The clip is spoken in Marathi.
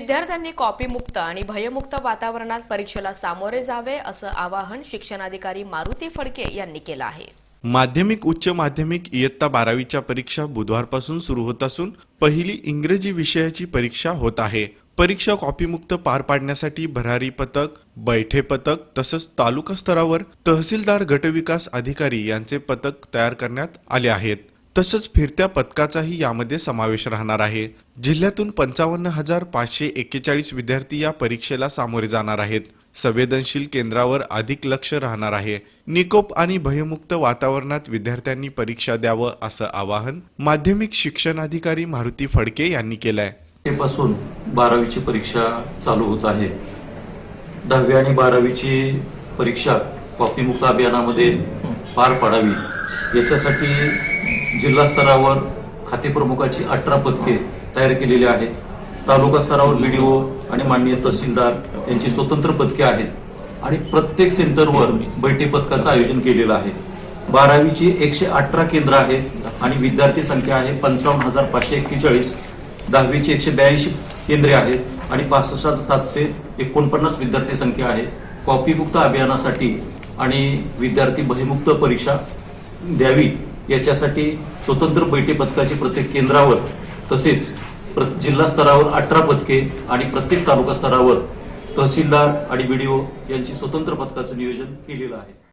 विद्यार्थ्यांनी कॉपीमुक्त आणि भयमुक्त वातावरणात परीक्षेला सामोरे जावे असं आवाहन शिक्षणाधिकारी मारुती फडके यांनी केलं आहे। माध्यमिक उच्च माध्यमिक इयत्ता 12वीच्या परीक्षा बुधवारपासून सुरू होत असून पहिली इंग्रजी विषयाची परीक्षा होत आहे। परीक्षा कॉपीमुक्त पार पाडण्यासाठी भरारी पथक, बैठे पथक तसंच तालुका स्तरावर तहसीलदार गटविकास अधिकारी यांचे पथक तयार करण्यात आले आहेत। तसंच फिरत्या पथकाचाही यामध्ये समावेश राहणार आहे। जिल्ह्यातून 55,541 विद्यार्थी या परीक्षेला सामोरे जाणार आहेत। संवेदनशील केंद्रावर अधिक लक्ष राहणार आहे। निकोप आणि भयमुक्त वातावरणात विद्यार्थ्यांनी परीक्षा द्यावं असं आवाहन माध्यमिक शिक्षणाधिकारी मारुती फडके यांनी केलं आहे। पासून 12वीची परीक्षा चालू होत आहे। 10वी आणि 12वीची परीक्षा कॉपीमुक्त अभियानामध्ये पार पाडावी याच्यासाठी जिल्हा स्तरावर खाते प्रमुखाची 18 पथके तयार केलेली आहेत। तालुका स्तरावर व्हिडिओ आणि माननीय तहसीलदार यांची स्वतंत्र पथके आहेत आणि प्रत्येक सेंटरवर बैठे पथकाचं आयोजन केलेलं आहे। 12वीची 118 केंद्र आहेत आणि विद्यार्थी संख्या आहे 55,541। 10वीची 182 केंद्रे आहेत आणि 65,749 विद्यार्थी संख्या आहे। कॉपीमुक्त अभियानासाठी आणि विद्यार्थी भयमुक्त परीक्षा द्यावी याच्यासाठी स्वतंत्र बैठे पथकाची प्रत्येक केंद्रावर तसेच जिल्हा स्तरावर 18 पथके आणि प्रत्येक तालुका स्तरावर तहसीलदार आणि बीडीओ यांची स्वतंत्र पथकाचं नियोजन केलेलं आहे।